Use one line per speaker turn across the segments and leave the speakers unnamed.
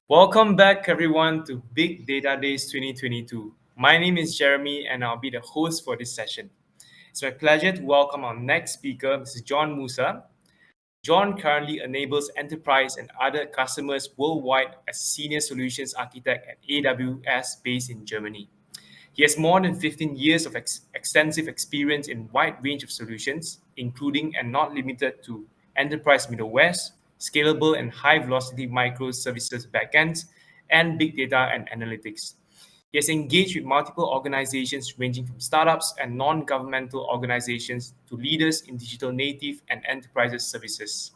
Welcome back, everyone, to Big Data Days 2022. My name is Jeremy, and I'll be the host for this session. It's my pleasure to welcome our next speaker, Mr. John Mousa. John currently enables enterprise and other customers worldwide as Senior Solutions Architect at AWS based in Germany. He has more than 15 years of extensive experience in a wide range of solutions, including and not limited to enterprise middlewares, scalable and high-velocity microservices backends, and big data and analytics. He has engaged with multiple organizations ranging from startups and non-governmental organizations to leaders in digital native and enterprises services.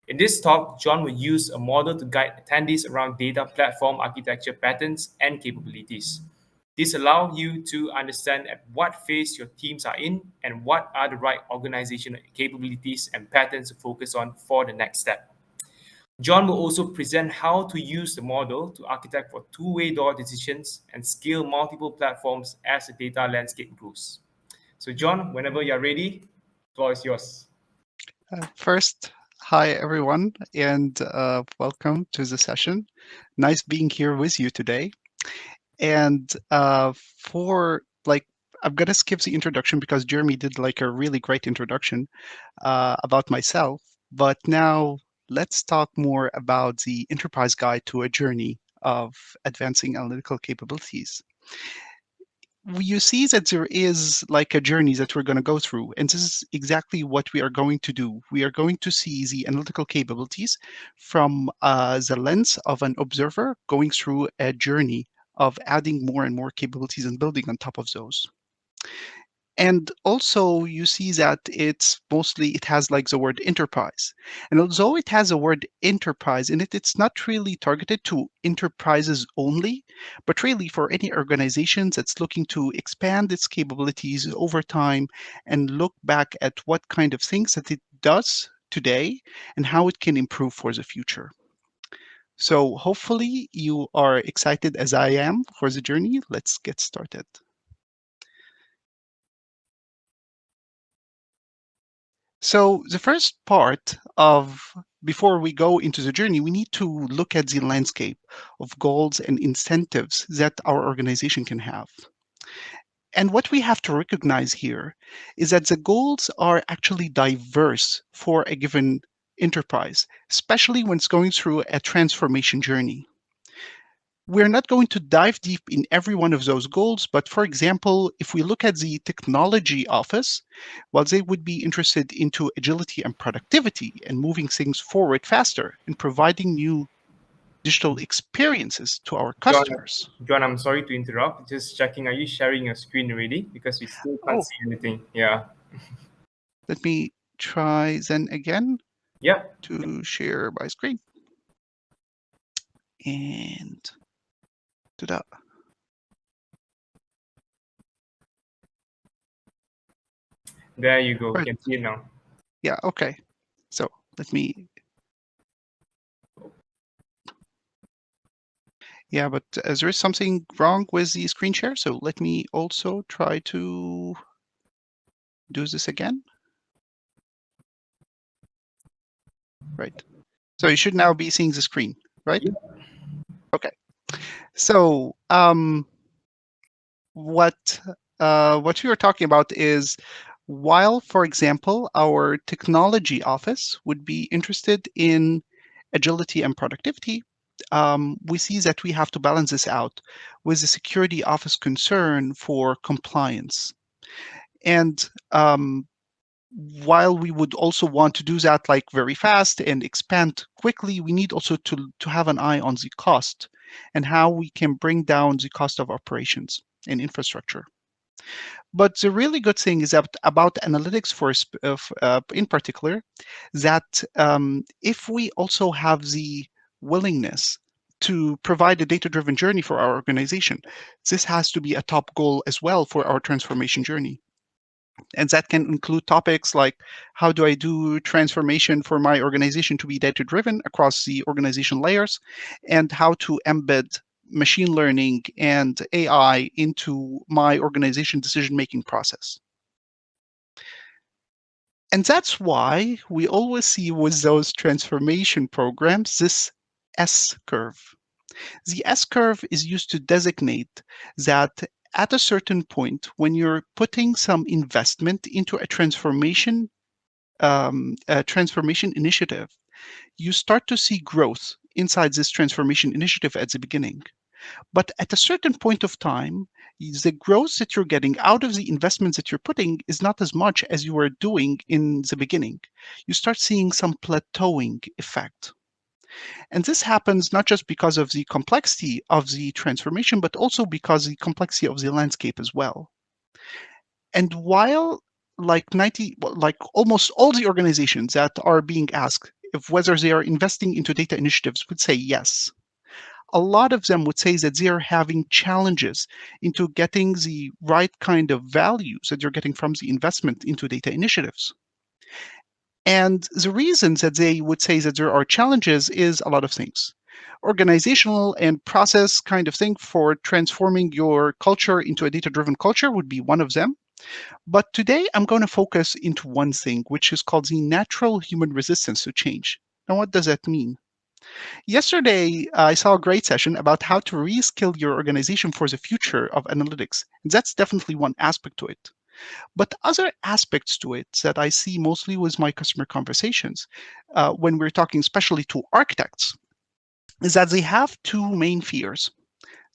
In this talk, John will use a model to guide attendees around data platform architecture patterns and capabilities. This allows you to understand at what phase your teams are in and what are the right organizational capabilities and patterns to focus on for the next step. John will also present how to use the model to architect for two-way door decisions and scale multiple platforms as the data landscape grows. So, John, whenever you're ready, the floor is yours.
First, hi everyone, and welcome to the session. Nice being here with you today. And for like, I'm gonna skip the introduction because Jeremy did like a really great introduction about myself. But now let's talk more about the enterprise guide to a journey of advancing analytical capabilities. You see that there is like a journey that we're going to go through, and this is exactly what we are going to do. We are going to see the analytical capabilities from the lens of an observer going through a journey of adding more and more capabilities and building on top of those. And also you see that it has like the word enterprise. And although it has a word enterprise in it, it's not really targeted to enterprises only, but really for any organization that's looking to expand its capabilities over time and look back at what kind of things that it does today and how it can improve for the future. So hopefully you are excited as I am for the journey. Let's get started. So the first part of before we go into the journey, we need to look at the landscape of goals and incentives that our organization can have. And what we have to recognize here is that the goals are actually diverse for a given enterprise, especially when it's going through a transformation journey. We're not going to dive deep in every one of those goals, but for example, if we look at the technology office, while they would be interested into agility and productivity and moving things forward faster and providing new digital experiences to our
John,
customers.
John, I'm sorry to interrupt. Just checking, are you sharing your screen already? Because we still can't
Oh,
see anything. Yeah.
let me try then again
Yeah.
to share my screen and do that.
There you go. We
Right.
can see it now.
Yeah, okay. So let me, yeah, but there is something wrong with the screen share. So let me also try to do this again. Right. So you should now be seeing the screen, right?
Yeah.
Okay. So what we were talking about is while, for example, our technology office would be interested in agility and productivity, we see that we have to balance this out with the security office concern for compliance. And while we would also want to do that like very fast and expand quickly, we need also to have an eye on the cost and how we can bring down the cost of operations and infrastructure. But the really good thing is that about analytics in particular, that if we also have the willingness to provide a data-driven journey for our organization, this has to be a top goal as well for our transformation journey. And that can include topics like how do I do transformation for my organization to be data driven across the organization layers, and how to embed machine learning and AI into my organization decision making process. And that's why we always see with those transformation programs this S curve. The S curve is used to designate that at a certain point, when you're putting some investment into a transformation initiative, you start to see growth inside this transformation initiative at the beginning. But at a certain point of time, the growth that you're getting out of the investments that you're putting is not as much as you were doing in the beginning. You start seeing some plateauing effect. And this happens not just because of the complexity of the transformation, but also because the complexity of the landscape as well. And while like almost all the organizations that are being asked if whether they are investing into data initiatives would say yes, a lot of them would say that they are having challenges into getting the right kind of values that you're getting from the investment into data initiatives. And the reasons that they would say that there are challenges is a lot of things. Organizational and process kind of thing for transforming your culture into a data driven culture would be one of them. But today I'm going to focus into one thing, which is called the natural human resistance to change. Now, what does that mean? Yesterday, I saw a great session about how to reskill your organization for the future of analytics. That's definitely one aspect to it. But other aspects to it that I see mostly with my customer conversations, when we're talking especially to architects, is that they have two main fears.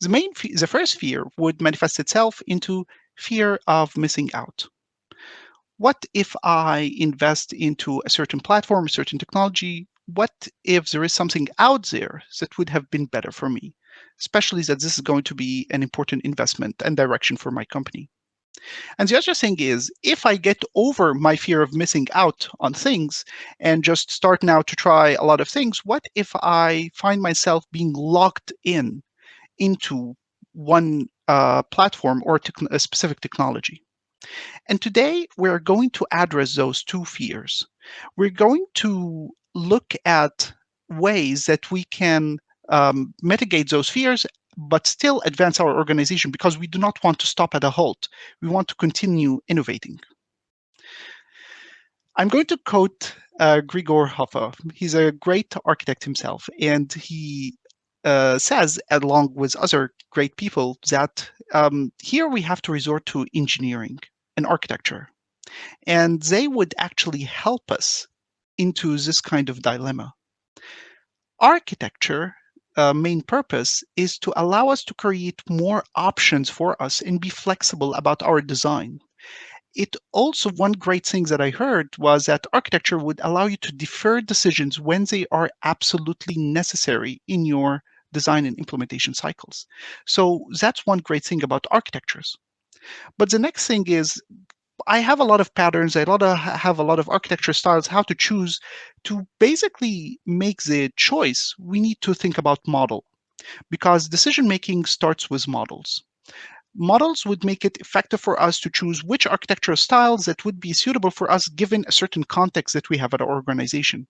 The first fear would manifest itself into fear of missing out. What if I invest into a certain platform, a certain technology? What if there is something out there that would have been better for me? Especially that this is going to be an important investment and direction for my company. And the other thing is, if I get over my fear of missing out on things and just start now to try a lot of things, what if I find myself being locked in into one platform or a specific technology? And today we're going to address those two fears. We're going to look at ways that we can mitigate those fears, but still advance our organization because we do not want to stop at a halt. We want to continue innovating. I'm going to quote Grigor Hoffa. He's a great architect himself, and he says, along with other great people, that here we have to resort to engineering and architecture, and they would actually help us into this kind of dilemma. Architecture main purpose is to allow us to create more options for us and be flexible about our design. It also, one great thing that I heard was that architecture would allow you to defer decisions when they are absolutely necessary in your design and implementation cycles. So that's one great thing about architectures. But the next thing is I have a lot of patterns. Have a lot of architecture styles. How to choose to basically make the choice. We need to think about model because decision making starts with models. Models would make it effective for us to choose which architectural styles that would be suitable for us given a certain context that we have at our organization.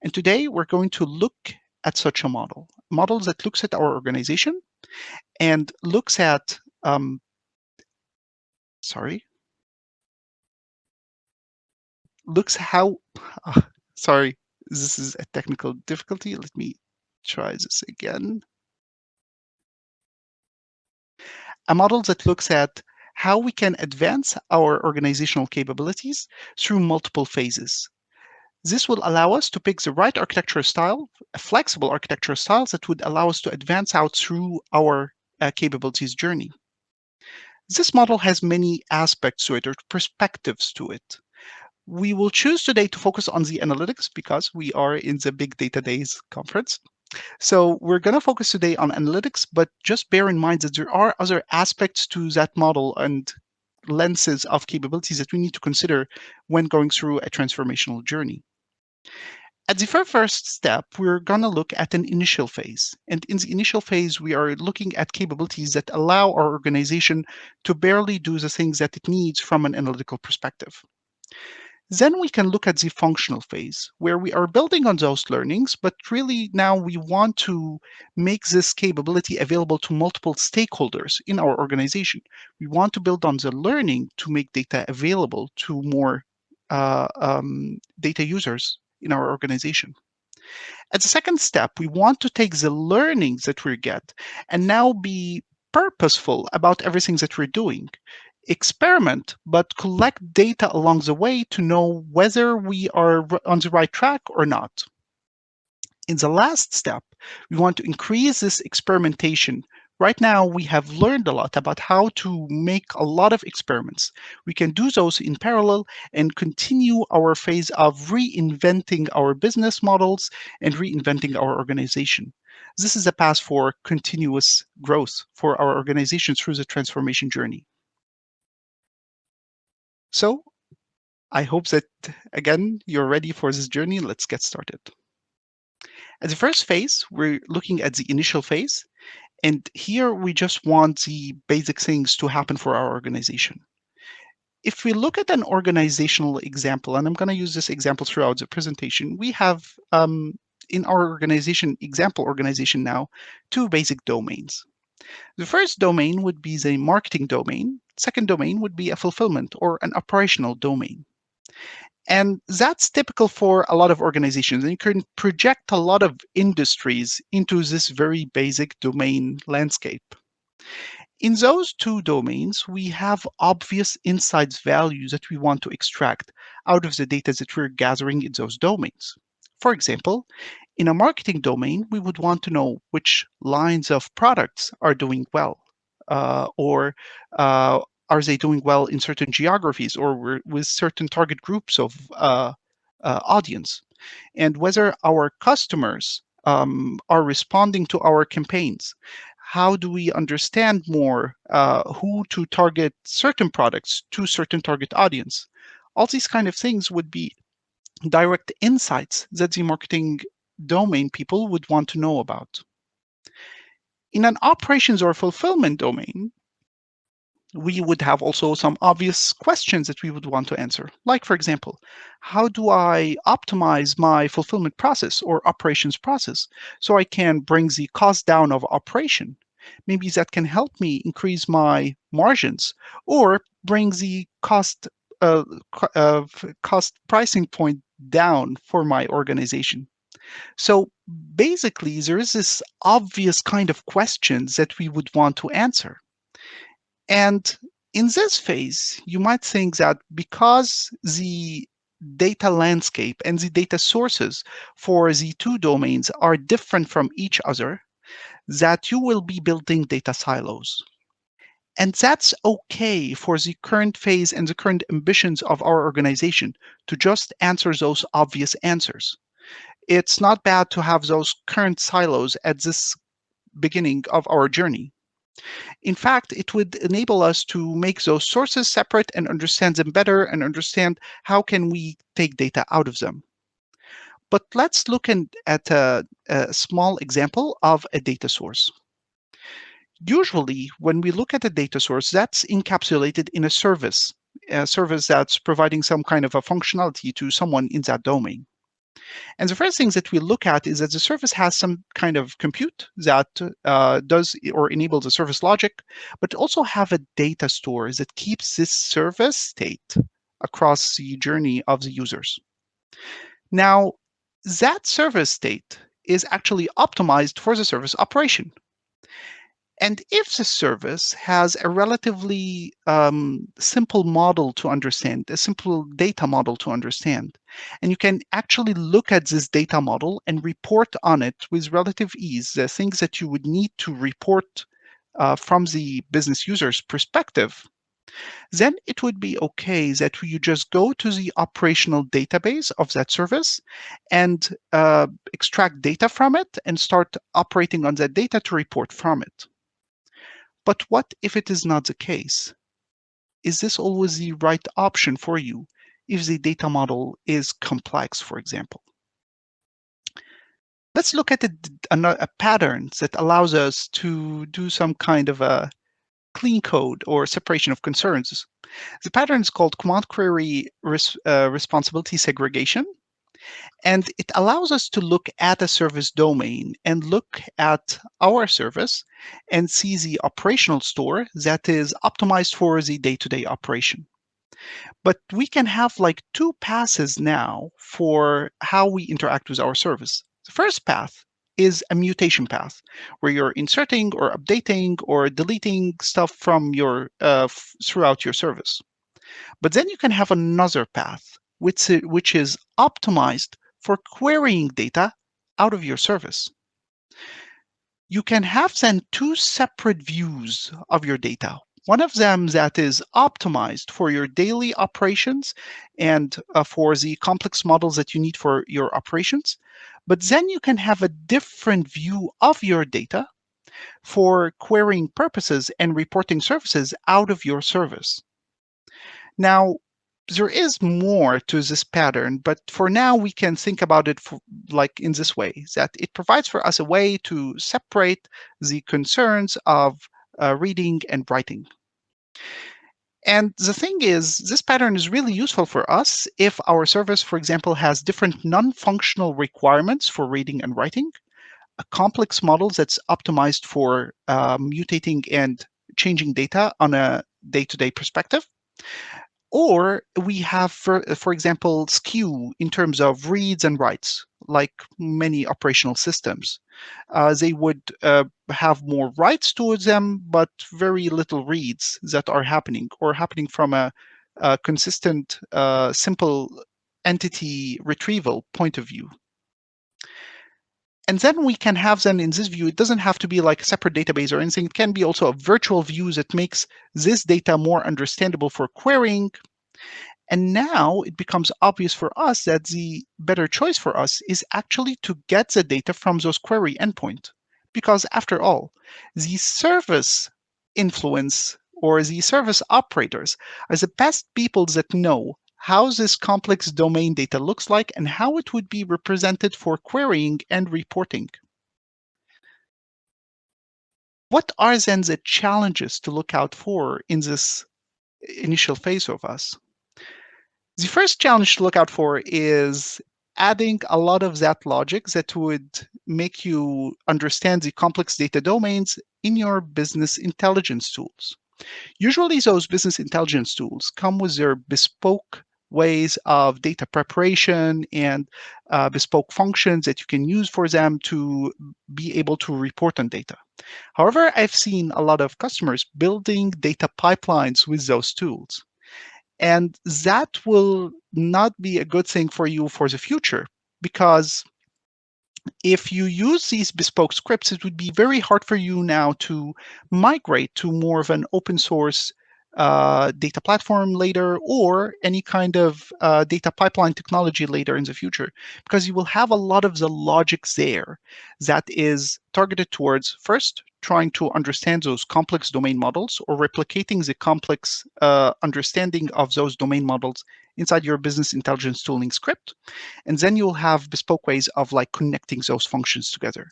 And today we're going to look at such a model that looks at our organization and looks at sorry looks how uh, sorry, this is a technical difficulty. Let me try this again. A model that looks at how we can advance our organizational capabilities through multiple phases. This will allow us to pick the right architectural style, a flexible architectural style that would allow us to advance out through our capabilities journey. This model has many aspects to it or perspectives to it. We will choose today to focus on the analytics because we are in the Big Data Days conference. So we're going to focus today on analytics, but just bear in mind that there are other aspects to that model and lenses of capabilities that we need to consider when going through a transformational journey. At the very first step, we're going to look at an initial phase. And in the initial phase, we are looking at capabilities that allow our organization to barely do the things that it needs from an analytical perspective. Then we can look at the functional phase, where we are building on those learnings, but really now we want to make this capability available to multiple stakeholders in our organization. We want to build on the learning to make data available to more data users in our organization. As a second step, we want to take the learnings that we get and now be purposeful about everything that we're doing. Experiment, but collect data along the way to know whether we are on the right track or not. In the last step, we want to increase this experimentation. Right now, we have learned a lot about how to make a lot of experiments. We can do those in parallel and continue our phase of reinventing our business models and reinventing our organization. This is a path for continuous growth for our organization through the transformation journey. So, I hope that, again, you're ready for this journey. Let's get started. At the first phase, we're looking at the initial phase. And here we just want the basic things to happen for our organization. If we look at an organizational example, and I'm going to use this example throughout the presentation, we have in our example organization now, two basic domains. The first domain would be the marketing domain. Second domain would be a fulfillment or an operational domain. And that's typical for a lot of organizations. And you can project a lot of industries into this very basic domain landscape. In those two domains, we have obvious insights values that we want to extract out of the data that we're gathering in those domains. For example, in a marketing domain, we would want to know which lines of products are doing well, or are they doing well in certain geographies or with certain target groups of audience, and whether our customers are responding to our campaigns. How do we understand more who to target certain products to certain target audience? All these kind of things would be direct insights that the marketing domain people would want to know about. In an operations or fulfillment domain, we would have also some obvious questions that we would want to answer. Like, for example, how do I optimize my fulfillment process or operations process so I can bring the cost down of operation? Maybe that can help me increase my margins or bring the uh, cost pricing point down for my organization. So basically, there is this obvious kind of questions that we would want to answer. And in this phase, you might think that because the data landscape and the data sources for the two domains are different from each other, that you will be building data silos. And that's okay for the current phase and the current ambitions of our organization to just answer those obvious answers. It's not bad to have those current silos at this beginning of our journey. In fact, it would enable us to make those sources separate and understand them better and understand how can we take data out of them. But let's look at a small example of a data source. Usually, when we look at a data source, that's encapsulated in a service that's providing some kind of a functionality to someone in that domain. And the first things that we look at is that the service has some kind of compute that does or enables a service logic, but also have a data store that keeps this service state across the journey of the users. Now, that service state is actually optimized for the service operation. And if the service has a relatively simple model to understand, a simple data model to understand, and you can actually look at this data model and report on it with relative ease, the things that you would need to report from the business user's perspective, then it would be okay that you just go to the operational database of that service and extract data from it and start operating on that data to report from it. But what if it is not the case? Is this always the right option for you if the data model is complex, for example? Let's look at a pattern that allows us to do some kind of a clean code or separation of concerns. The pattern is called command query responsibility segregation. And it allows us to look at a service domain and look at our service and see the operational store that is optimized for the day-to-day operation. But we can have like two passes now for how we interact with our service. The first path is a mutation path, where you're inserting or updating or deleting stuff from throughout your service. But then you can have another path, which is optimized for querying data out of your service. You can have then two separate views of your data. One of them that is optimized for your daily operations and for the complex models that you need for your operations. But then you can have a different view of your data for querying purposes and reporting services out of your service. Now, there is more to this pattern, but for now we can think about it like in this way, that it provides for us a way to separate the concerns of reading and writing. And the thing is, this pattern is really useful for us if our service, for example, has different non-functional requirements for reading and writing, a complex model that's optimized for mutating and changing data on a day-to-day perspective, or we have, for example, skew in terms of reads and writes, like many operational systems. They would have more writes towards them, but very little reads that are happening or happening from a consistent, simple entity retrieval point of view. And then we can have then in this view, it doesn't have to be like a separate database or anything. It can be also a virtual view that makes this data more understandable for querying. And now it becomes obvious for us that the better choice for us is actually to get the data from those query endpoint. Because after all, the service influence or the service operators are the best people that know how this complex domain data looks like and how it would be represented for querying and reporting. What are then the challenges to look out for in this initial phase of us? The first challenge to look out for is adding a lot of that logic that would make you understand the complex data domains in your business intelligence tools. Usually, those business intelligence tools come with their bespoke ways of data preparation and bespoke functions that you can use for them to be able to report on data. However, I've seen a lot of customers building data pipelines with those tools. And that will not be a good thing for you for the future, because if you use these bespoke scripts, it would be very hard for you now to migrate to more of an open source data platform later, or any kind of data pipeline technology later in the future, because you will have a lot of the logic there that is targeted towards first trying to understand those complex domain models or replicating the complex understanding of those domain models inside your business intelligence tooling script. And then you'll have bespoke ways of like connecting those functions together.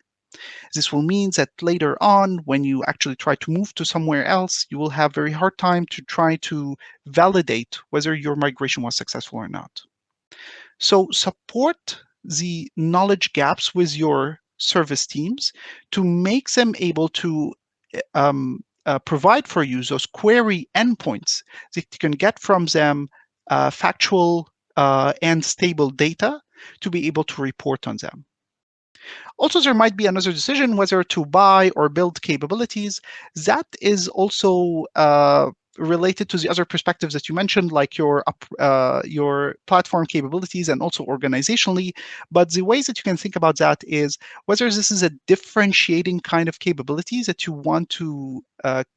This will mean that later on, when you actually try to move to somewhere else, you will have very hard time to try to validate whether your migration was successful or not. So support the knowledge gaps with your service teams to make them able to provide for you those query endpoints that you can get from them factual and stable data to be able to report on them. Also, there might be another decision whether to buy or build capabilities. That is also related to the other perspectives that you mentioned, like your platform capabilities and also organizationally. But the ways that you can think about that is whether this is a differentiating kind of capabilities that you want to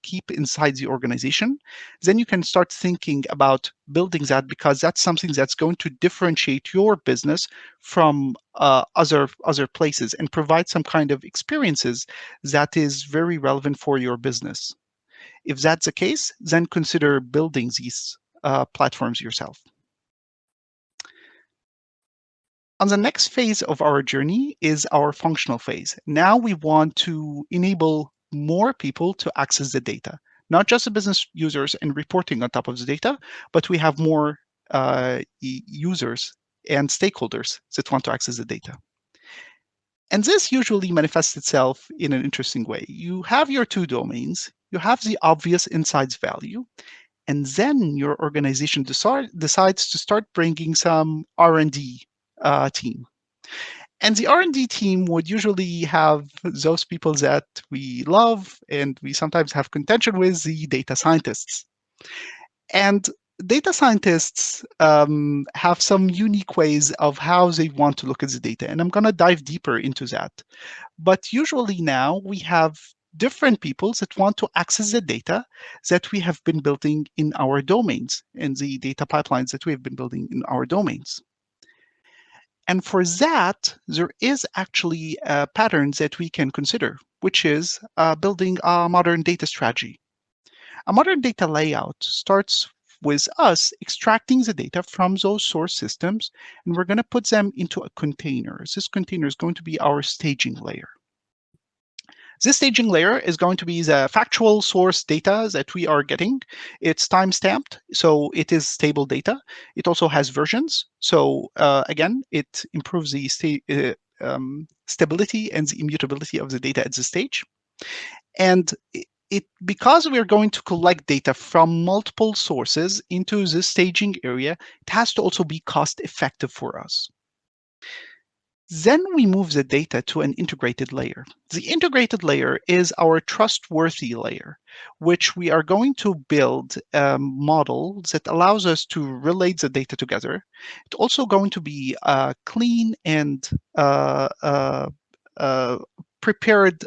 keep inside the organization. Then you can start thinking about building that, because that's something that's going to differentiate your business from other places and provide some kind of experiences that is very relevant for your business. If that's the case, then consider building these platforms yourself. On the next phase of our journey is our functional phase. Now we want to enable more people to access the data, not just the business users and reporting on top of the data, but we have more users and stakeholders that want to access the data. And this usually manifests itself in an interesting way. You have your two domains, you have the obvious insights value, and then your organization decides to start bringing some R&D team. And the R&D team would usually have those people that we love and we sometimes have contention with, the data scientists. And data scientists have some unique ways of how they want to look at the data. And I'm going to dive deeper into that. But usually now we have different people that want to access the data that we have been building in our domains and the data pipelines that we have been building in our domains. And for that, there is actually a pattern that we can consider, which is building a modern data strategy. A modern data layout starts with us extracting the data from those source systems, and we're going to put them into a container. This container is going to be our staging layer. This staging layer is going to be the factual source data that we are getting. It's time-stamped, so it is stable data. It also has versions. So again, it improves the stability and the immutability of the data at this stage. And because we're going to collect data from multiple sources into this staging area, it has to also be cost effective for us. Then we move the data to an integrated layer. The integrated layer is our trustworthy layer, which we are going to build a model that allows us to relate the data together. It's also going to be clean and uh, prepared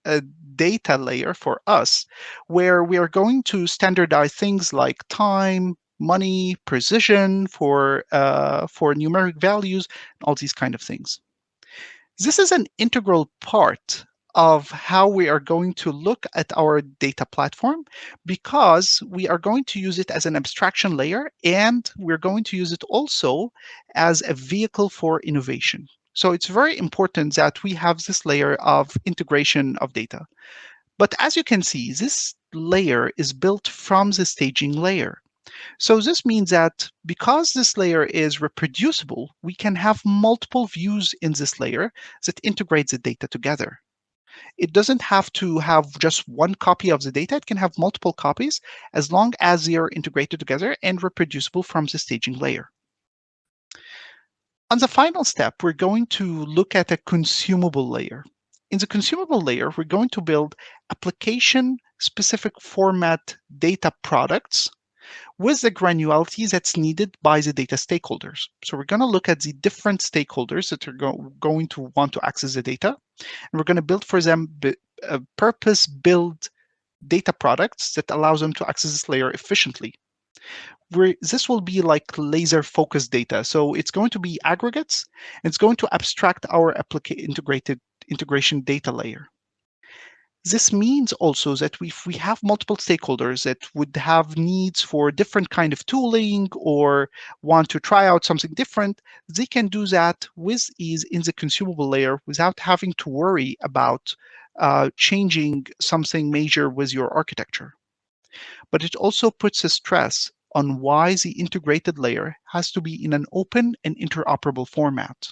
uh, data layer for us, where we are going to standardize things like time, money, precision for numeric values, all these kind of things. This is an integral part of how we are going to look at our data platform because we are going to use it as an abstraction layer and we're going to use it also as a vehicle for innovation. So it's very important that we have this layer of integration of data. But as you can see, this layer is built from the staging layer. So this means that because this layer is reproducible, we can have multiple views in this layer that integrates the data together. It doesn't have to have just one copy of the data. It can have multiple copies as long as they are integrated together and reproducible from the staging layer. On the final step, we're going to look at a consumable layer. In the consumable layer, we're going to build application-specific format data products with the granularity that's needed by the data stakeholders. So we're going to look at the different stakeholders that are going to want to access the data, and we're going to build for them purpose-built data products that allows them to access this layer efficiently. This will be like laser-focused data. So it's going to be aggregates, and it's going to abstract our integrated integration data layer. This means also that if we have multiple stakeholders that would have needs for different kind of tooling or want to try out something different, they can do that with ease in the consumable layer without having to worry about changing something major with your architecture. But it also puts a stress on why the integrated layer has to be in an open and interoperable format.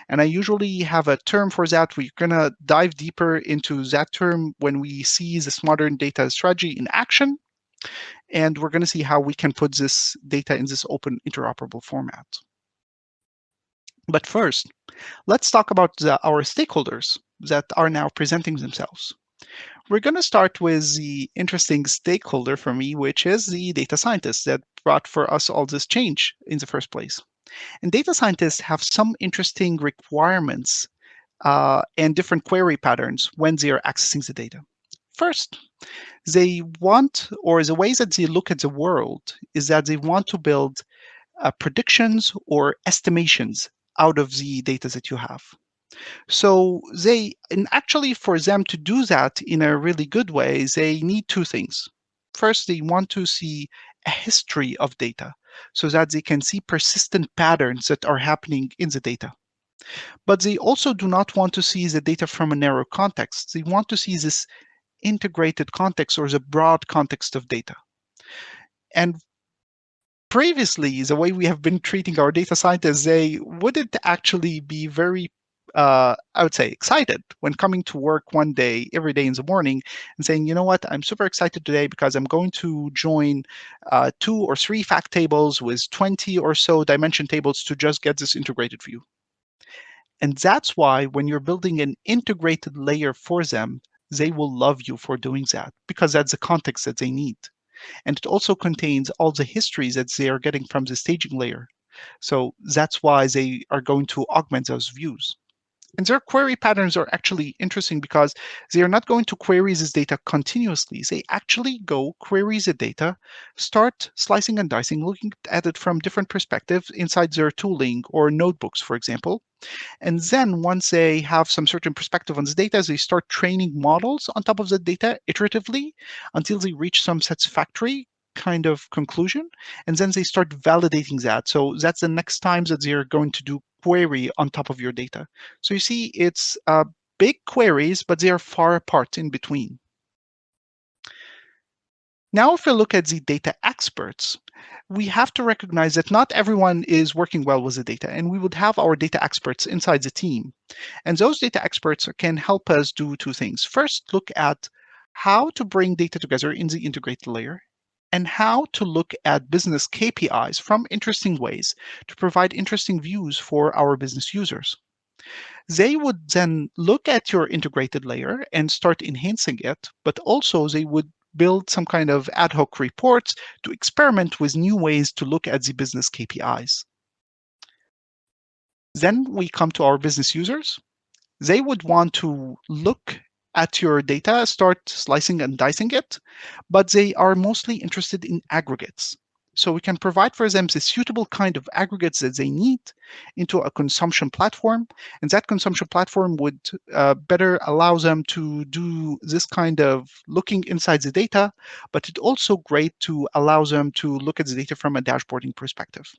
And I usually have a term for that. We're going to dive deeper into that term when we see this modern data strategy in action. And we're going to see how we can put this data in this open interoperable format. But first, let's talk about our stakeholders that are now presenting themselves. We're going to start with the interesting stakeholder for me, which is the data scientist that brought for us all this change in the first place. And data scientists have some interesting requirements and different query patterns when they are accessing the data. First, they want, or the way that they look at the world is that they want to build predictions or estimations out of the data that you have. So and actually for them to do that in a really good way, they need two things. First, they want to see a history of data so that they can see persistent patterns that are happening in the data. But they also do not want to see the data from a narrow context. They want to see this integrated context or the broad context of data. And previously, the way we have been treating our data scientists, they wouldn't actually be very, I would say, excited when coming to work one day, every day in the morning, and saying, you know what, I'm super excited today because I'm going to join 2 or 3 fact tables with 20 or so dimension tables to just get this integrated view. And that's why when you're building an integrated layer for them, they will love you for doing that because that's the context that they need. And it also contains all the histories that they are getting from the staging layer. So that's why they are going to augment those views. And their query patterns are actually interesting because they are not going to query this data continuously. They actually go query the data, start slicing and dicing, looking at it from different perspectives inside their tooling or notebooks, for example. And then once they have some certain perspective on the data, they start training models on top of the data iteratively until they reach some satisfactory kind of conclusion. And then they start validating that. So that's the next time that they're going to do query on top of your data. So you see, it's big queries, but they are far apart in between. Now, if we look at the data experts, we have to recognize that not everyone is working well with the data, and we would have our data experts inside the team. And those data experts can help us do two things. First, look at how to bring data together in the integrated layer and how to look at business KPIs from interesting ways to provide interesting views for our business users. They would then look at your integrated layer and start enhancing it, but also they would build some kind of ad hoc reports to experiment with new ways to look at the business KPIs. Then we come to our business users. They would want to look at your data, start slicing and dicing it, but they are mostly interested in aggregates. So we can provide for them the suitable kind of aggregates that they need into a consumption platform. And that consumption platform would better allow them to do this kind of looking inside the data, but it's also great to allow them to look at the data from a dashboarding perspective.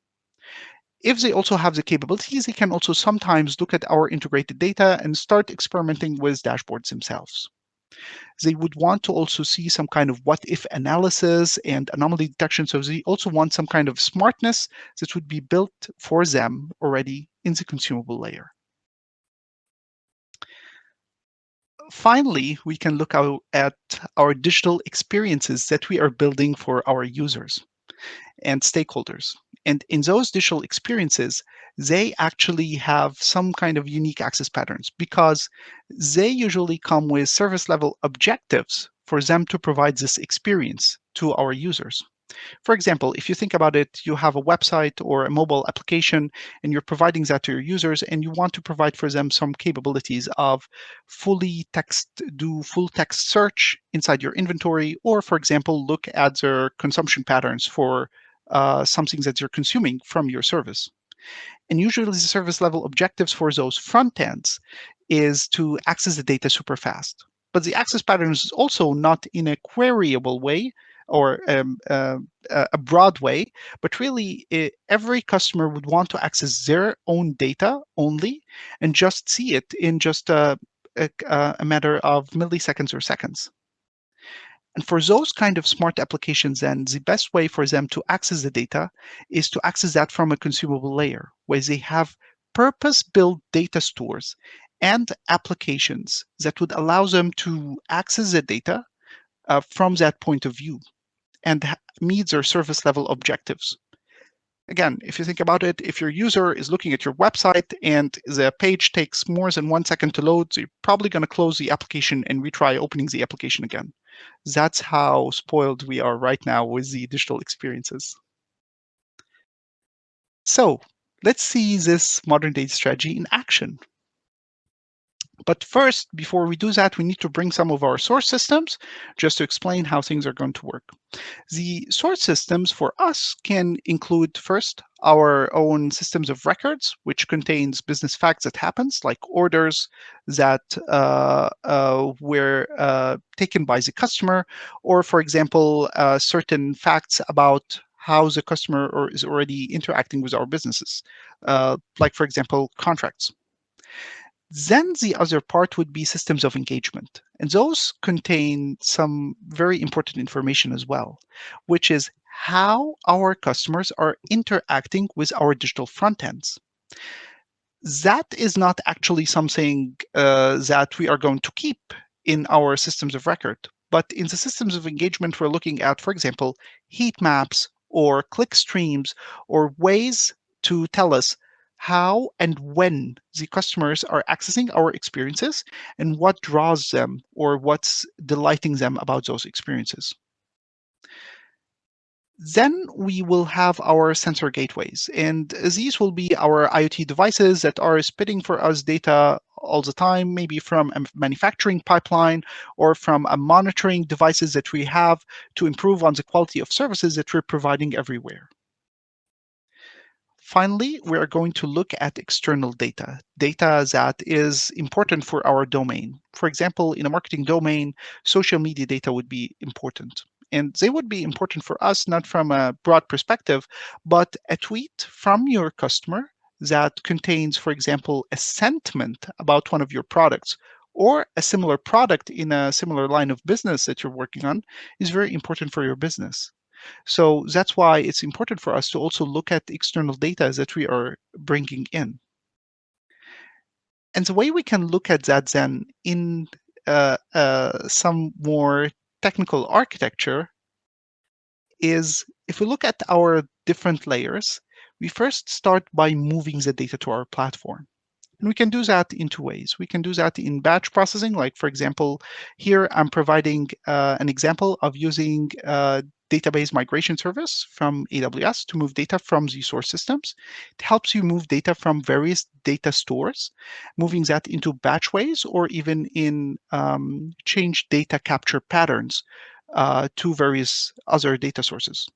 If they also have the capabilities, they can also sometimes look at our integrated data and start experimenting with dashboards themselves. They would want to also see some kind of what if analysis and anomaly detection. So they also want some kind of smartness that would be built for them already in the consumable layer. Finally, we can look at our digital experiences that we are building for our users and stakeholders. And in those digital experiences, they actually have some kind of unique access patterns because they usually come with service level objectives for them to provide this experience to our users. For example, if you think about it, you have a website or a mobile application and you're providing that to your users and you want to provide for them some capabilities of do full text search inside your inventory, or for example, look at their consumption patterns for something that you're consuming from your service. And usually the service level objectives for those front ends is to access the data super fast. But the access pattern is also not in a queryable way or a broad way, but really every customer would want to access their own data only and just see it in just a matter of milliseconds or seconds. And for those kind of smart applications, then the best way for them to access the data is to access that from a consumable layer, where they have purpose-built data stores and applications that would allow them to access the data from that point of view and meet their service level objectives. Again, if you think about it, if your user is looking at your website and the page takes more than 1 second to load, so you're probably going to close the application and retry opening the application again. That's how spoiled we are right now with the digital experiences. So let's see this modern data strategy in action. But first, before we do that, we need to bring some of our source systems just to explain how things are going to work. The source systems for us can include first our own systems of records, which contains business facts that happens, like orders that were taken by the customer, or for example, certain facts about how the customer or is already interacting with our businesses, like for example, contracts. Then the other part would be systems of engagement. And those contain some very important information as well, which is how our customers are interacting with our digital front ends. That is not actually something that we are going to keep in our systems of record. But in the systems of engagement, we're looking at, for example, heat maps or click streams or ways to tell us how and when the customers are accessing our experiences and what draws them or what's delighting them about those experiences. Then we will have our sensor gateways, and these will be our IoT devices that are spitting for us data all the time, maybe from a manufacturing pipeline or from a monitoring devices that we have to improve on the quality of services that we're providing everywhere. Finally, we are going to look at external data, data that is important for our domain. For example, in a marketing domain, social media data would be important. And they would be important for us, not from a broad perspective, but a tweet from your customer that contains, for example, a sentiment about one of your products or a similar product in a similar line of business that you're working on is very important for your business. So that's why it's important for us to also look at the external data that we are bringing in. And the way we can look at that then in some more technical architecture is if we look at our different layers, we first start by moving the data to our platform. And we can do that in two ways. We can do that in batch processing, like for example, here I'm providing an example of using database migration service from AWS to move data from the source systems. It helps you move data from various data stores, moving that into batch ways or even in change data capture patterns to various other data sources.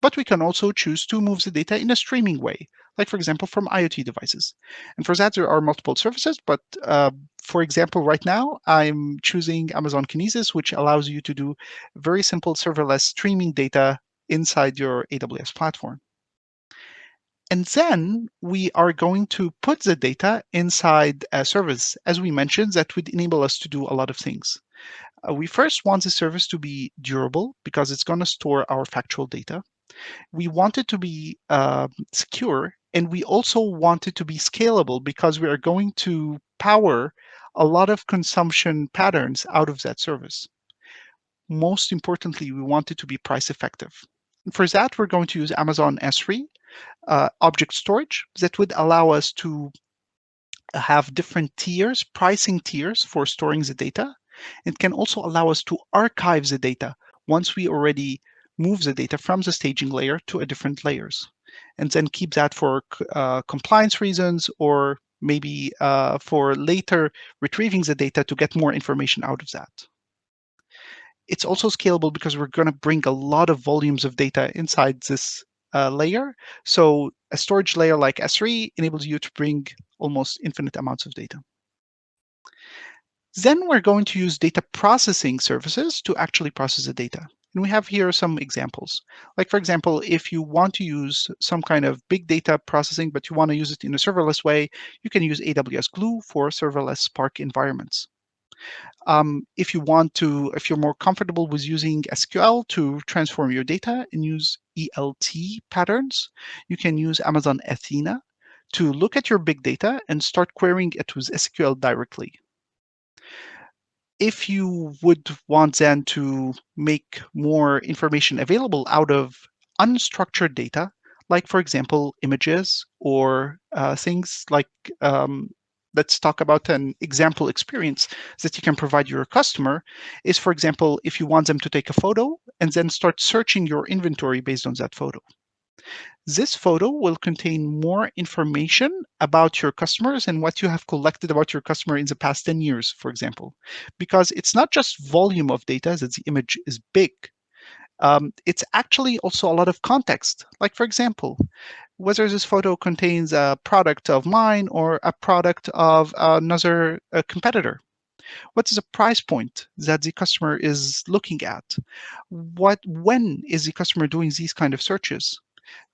But we can also choose to move the data in a streaming way, like for example from IoT devices. And for that, there are multiple services, but for example, right now, I'm choosing Amazon Kinesis, which allows you to do very simple serverless streaming data inside your AWS platform. And then we are going to put the data inside a service, as we mentioned, that would enable us to do a lot of things. We first want the service to be durable because it's going to store our factual data. We want it to be secure, and we also want it to be scalable because we are going to power a lot of consumption patterns out of that service. Most importantly, we want it to be price effective. For that, we're going to use Amazon S3 object storage that would allow us to have different tiers, pricing tiers for storing the data. It can also allow us to archive the data once we already move the data from the staging layer to a different layers, and then keep that for compliance reasons or maybe for later retrieving the data to get more information out of that. It's also scalable because we're going to bring a lot of volumes of data inside this layer. So a storage layer like S3 enables you to bring almost infinite amounts of data. Then we're going to use data processing services to actually process the data. And we have here some examples. Like for example, if you want to use some kind of big data processing, but you want to use it in a serverless way, you can use AWS Glue for serverless Spark environments. If you're more comfortable with using SQL to transform your data and use ELT patterns, you can use Amazon Athena to look at your big data and start querying it with SQL directly. If you would want then to make more information available out of unstructured data, like for example, images or things like, let's talk about an example experience that you can provide your customer is, for example, if you want them to take a photo and then start searching your inventory based on that photo. This photo will contain more information about your customers and what you have collected about your customer in the past 10 years, for example, because it's not just volume of data that the image is big. It's actually also a lot of context. Like, for example, whether this photo contains a product of mine or a product of another competitor. What is the price point that the customer is looking at? When is the customer doing these kind of searches?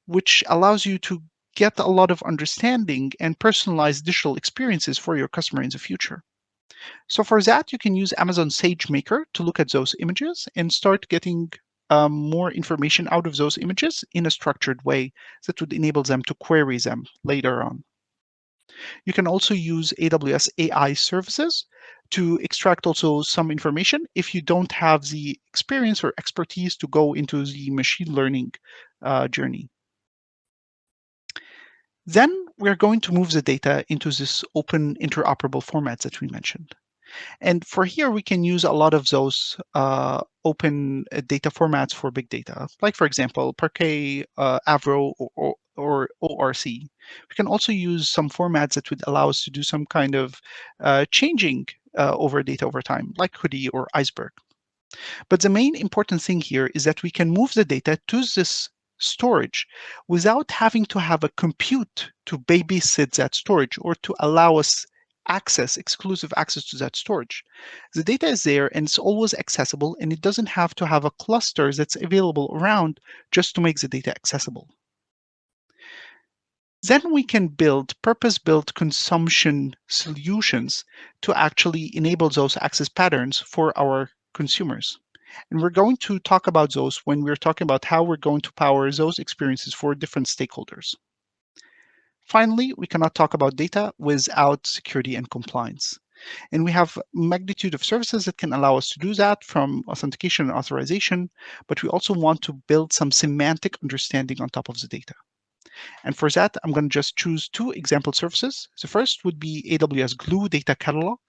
Which allows you to get a lot of understanding and personalized digital experiences for your customer in the future. So for that, you can use Amazon SageMaker to look at those images and start getting more information out of those images in a structured way that would enable them to query them later on. You can also use AWS AI services to extract also some information if you don't have the experience or expertise to go into the machine learning journey. Then we're going to move the data into this open interoperable formats that we mentioned. And for here, we can use a lot of those open data formats for big data, like, for example, Parquet, Avro, or ORC. We can also use some formats that would allow us to do some kind of changing over data over time, like Hoodie or Iceberg. But the main important thing here is that we can move the data to this storage without having to have a compute to babysit that storage or to allow us exclusive access to that storage. The data is there and it's always accessible, and it doesn't have to have a cluster that's available around just to make the data accessible. Then we can build purpose-built consumption solutions to actually enable those access patterns for our consumers. And we're going to talk about those when we're talking about how we're going to power those experiences for different stakeholders. Finally, we cannot talk about data without security and compliance. And we have magnitude of services that can allow us to do that, from authentication and authorization, but we also want to build some semantic understanding on top of the data. And for that, I'm going to just choose two example services. The first would be AWS Glue Data Catalog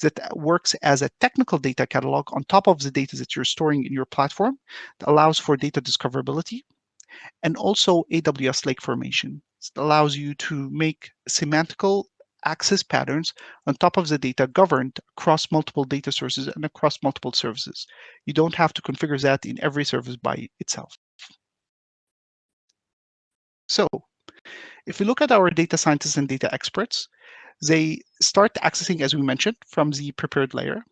that works as a technical data catalog on top of the data that you're storing in your platform that allows for data discoverability, and also AWS Lake Formation. It allows you to make semantical access patterns on top of the data governed across multiple data sources and across multiple services. You don't have to configure that in every service by itself. So if we look at our data scientists and data experts, they start accessing, as we mentioned, from the prepared layer.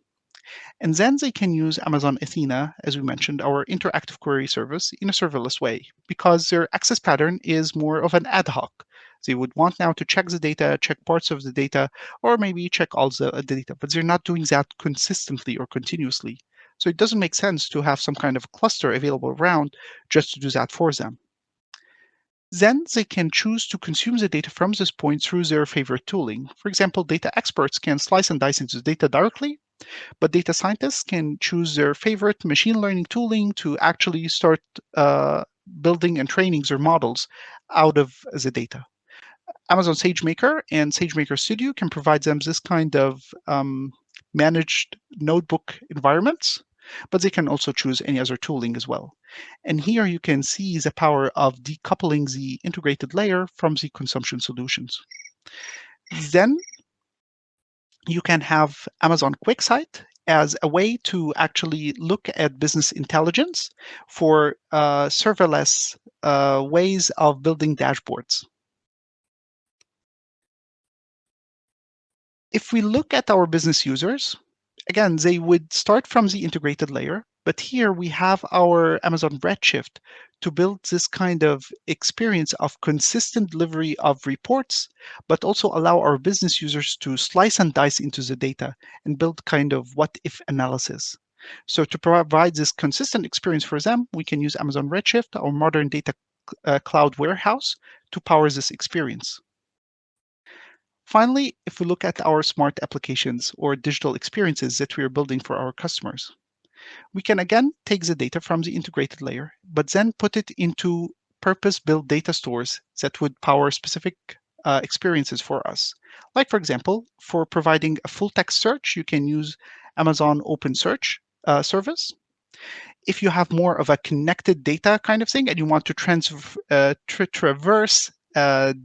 And then they can use Amazon Athena, as we mentioned, our interactive query service, in a serverless way, because their access pattern is more of an ad hoc. They would want now to check the data, check parts of the data, or maybe check all the data, but they're not doing that consistently or continuously. So it doesn't make sense to have some kind of cluster available around just to do that for them. Then they can choose to consume the data from this point through their favorite tooling. For example, data experts can slice and dice into the data directly, but data scientists can choose their favorite machine learning tooling to actually start building and training their models out of the data. Amazon SageMaker and SageMaker Studio can provide them this kind of managed notebook environments, but they can also choose any other tooling as well. And here you can see the power of decoupling the integrated layer from the consumption solutions. Then you can have Amazon QuickSight as a way to actually look at business intelligence for serverless ways of building dashboards. If we look at our business users, again, they would start from the integrated layer, but here we have our Amazon Redshift to build this kind of experience of consistent delivery of reports, but also allow our business users to slice and dice into the data and build kind of what if analysis. So to provide this consistent experience for them, we can use Amazon Redshift, our modern data cloud warehouse, to power this experience. Finally, if we look at our smart applications or digital experiences that we are building for our customers, we can again take the data from the integrated layer, but then put it into purpose-built data stores that would power specific experiences for us. Like, for example, for providing a full text search, you can use Amazon Open Search service. If you have more of a connected data kind of thing and you want to traverse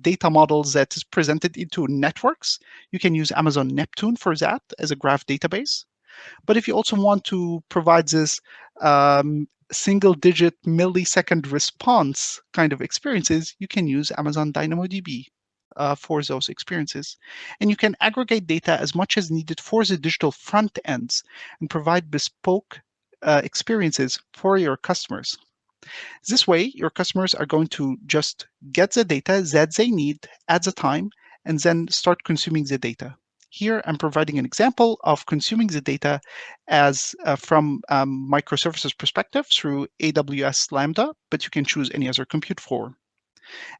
data models that is presented into networks, you can use Amazon Neptune for that as a graph database. But if you also want to provide this single digit millisecond response kind of experiences, you can use Amazon DynamoDB for those experiences. And you can aggregate data as much as needed for the digital front ends and provide bespoke experiences for your customers. This way, your customers are going to just get the data that they need at the time and then start consuming the data. Here, I'm providing an example of consuming the data as from microservices perspective through AWS Lambda, but you can choose any other compute form,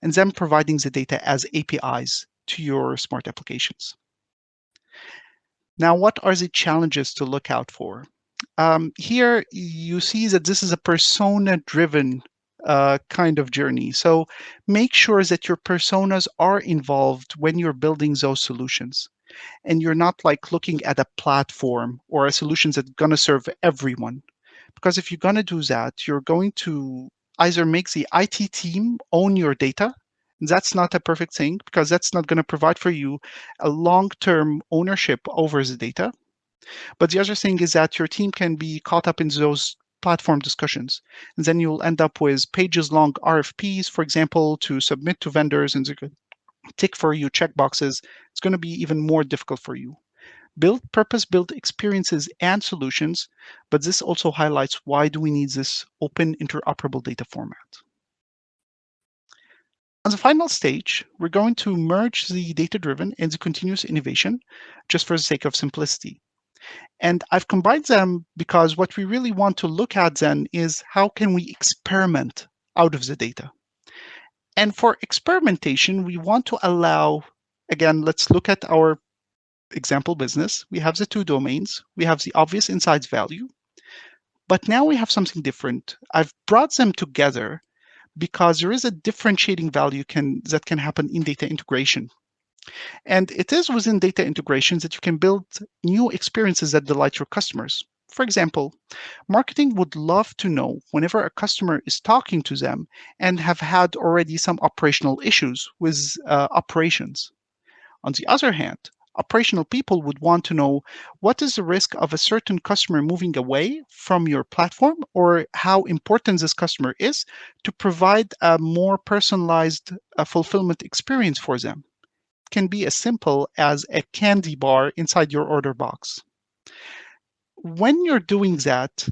and then providing the data as APIs to your smart applications. Now, what are the challenges to look out for? Here, you see that this is a persona-driven kind of journey. So make sure that your personas are involved when you're building those solutions. And you're not like looking at a platform or a solution that's going to serve everyone. Because if you're going to do that, you're going to either make the IT team own your data. That's not a perfect thing because that's not going to provide for you a long term ownership over the data. But the other thing is that your team can be caught up in those platform discussions. And then you'll end up with pages long RFPs, for example, to submit to vendors and tick for you checkboxes. It's going to be even more difficult for you. Build purpose-built experiences and solutions, but this also highlights why do we need this open interoperable data format. On the final stage, we're going to merge the data-driven and the continuous innovation just for the sake of simplicity. And I've combined them because what we really want to look at then is how can we experiment out of the data. And for experimentation, we want to allow, again, let's look at our example business. We have the two domains. We have the obvious insights value, but now we have something different. I've brought them together because there is a differentiating value that can happen in data integration. And it is within data integrations that you can build new experiences that delight your customers. For example, marketing would love to know whenever a customer is talking to them and have had already some operational issues with operations. On the other hand, operational people would want to know what is the risk of a certain customer moving away from your platform or how important this customer is to provide a more personalized fulfillment experience for them. It can be as simple as a candy bar inside your order box. When you're doing that,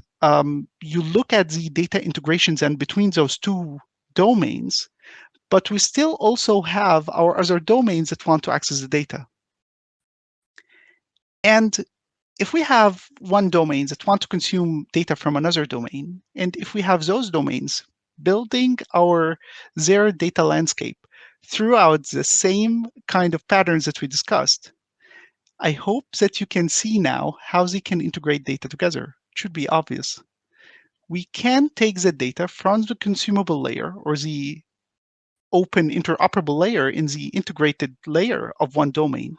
you look at the data integrations and between those two domains, but we still also have our other domains that want to access the data. And if we have one domain that want to consume data from another domain, and if we have those domains building their data landscape throughout the same kind of patterns that we discussed, I hope that you can see now how they can integrate data together. It should be obvious. We can take the data from the consumable layer or the open interoperable layer in the integrated layer of one domain,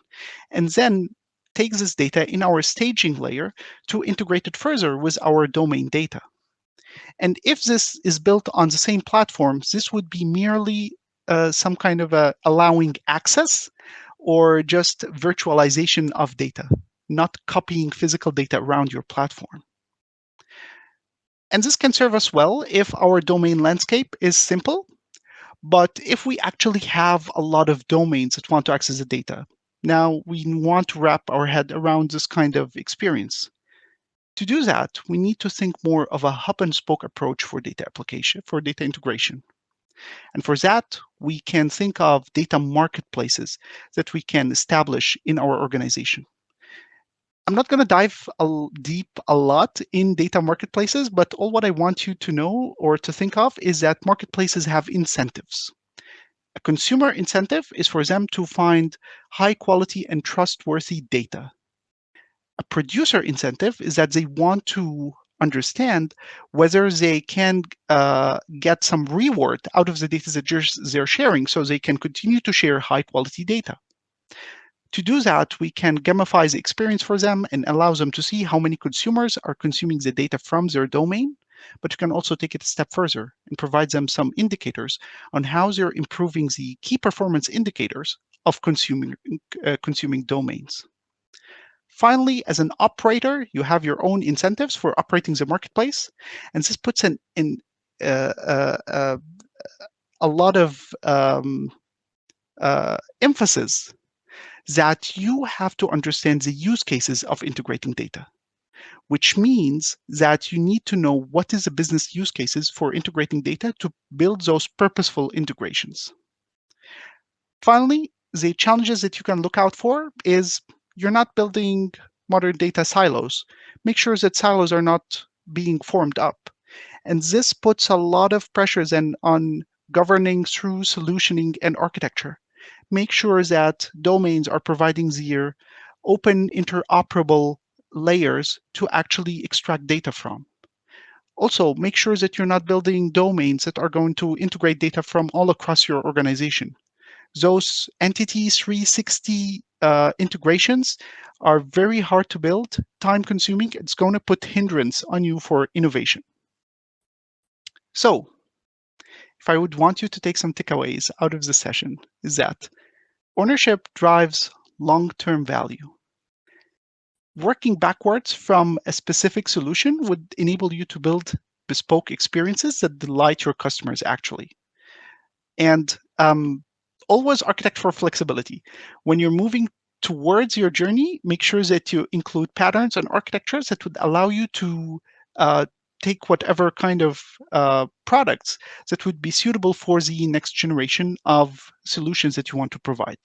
and then take this data in our staging layer to integrate it further with our domain data. And if this is built on the same platforms, this would be merely some kind of allowing access or just virtualization of data, not copying physical data around your platform. And this can serve us well if our domain landscape is simple. But if we actually have a lot of domains that want to access the data, now we want to wrap our head around this kind of experience. To do that, we need to think more of a hub and spoke approach for data application, for data integration. And for that, we can think of data marketplaces that we can establish in our organization. I'm not going to dive deep a lot in data marketplaces, but all what I want you to know or to think of is that marketplaces have incentives. A consumer incentive is for them to find high quality and trustworthy data. A producer incentive is that they want to understand whether they can get some reward out of the data that they're sharing so they can continue to share high quality data. To do that, we can gamify the experience for them and allow them to see how many consumers are consuming the data from their domain, but you can also take it a step further and provide them some indicators on how they're improving the key performance indicators of consuming domains. Finally, as an operator, you have your own incentives for operating the marketplace, and this puts in a lot of emphasis that you have to understand the use cases of integrating data, which means that you need to know what is the business use cases for integrating data to build those purposeful integrations. Finally, the challenges that you can look out for is you're not building modern data silos. Make sure that silos are not being formed up. And this puts a lot of pressures then on governing through solutioning and architecture. Make sure that domains are providing their open interoperable layers to actually extract data from. Also, make sure that you're not building domains that are going to integrate data from all across your organization. Those entity 360 integrations are very hard to build, time consuming. It's going to put hindrance on you for innovation. So, if I would want you to take some takeaways out of the session, is that ownership drives long term value. Working backwards from a specific solution would enable you to build bespoke experiences that delight your customers actually. And always architect for flexibility. When you're moving towards your journey, make sure that you include patterns and architectures that would allow you to uh, take whatever kind of products that would be suitable for the next generation of solutions that you want to provide.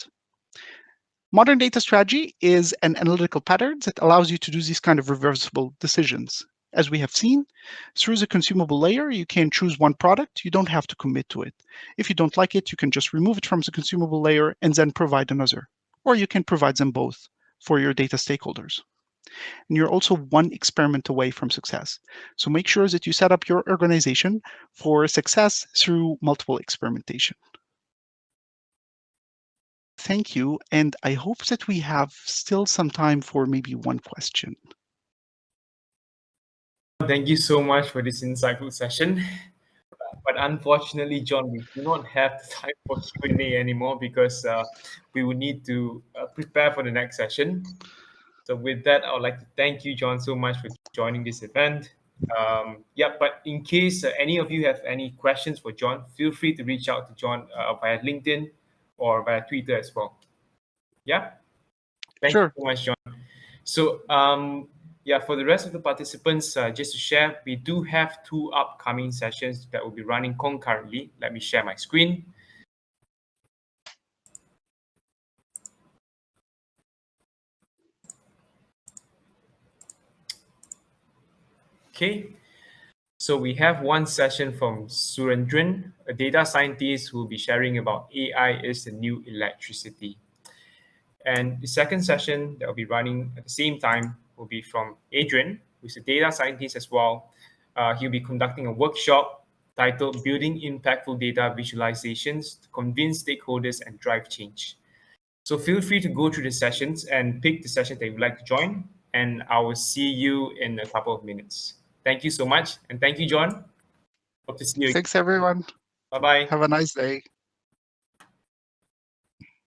Modern data strategy is an analytical pattern that allows you to do these kind of reversible decisions. As we have seen, through the consumable layer, you can choose one product. You don't have to commit to it. If you don't like it, you can just remove it from the consumable layer and then provide another. Or you can provide them both for your data stakeholders. And you're also one experiment away from success. So make sure that you set up your organization for success through multiple experimentation. Thank you, and I hope that we have still some time for maybe one question.
Thank you so much for this insightful session. But unfortunately, John, we do not have the time for Q&A anymore because we will need to prepare for the next session. So with that, I would like to thank you, John, so much for joining this event. Yeah, but in case any of you have any questions for John, feel free to reach out to John via LinkedIn or via Twitter as well. Yeah, thank you
Sure.
so much, John. So, yeah, for the rest of the participants, just to share, we do have two upcoming sessions that will be running concurrently. Let me share my screen. Okay, so we have one session from Surendran, a data scientist who will be sharing about AI is the new electricity. And the second session that will be running at the same time will be from Adrian, who's a data scientist as well. He'll be conducting a workshop titled Building Impactful Data Visualizations to Convince Stakeholders and Drive Change. So feel free to go through the sessions and pick the session that you'd like to join. And I will see you in a couple of minutes. Thank you so much. And thank you, John. Hope to see you again.
Thanks, everyone.
Bye bye.
Have a nice day.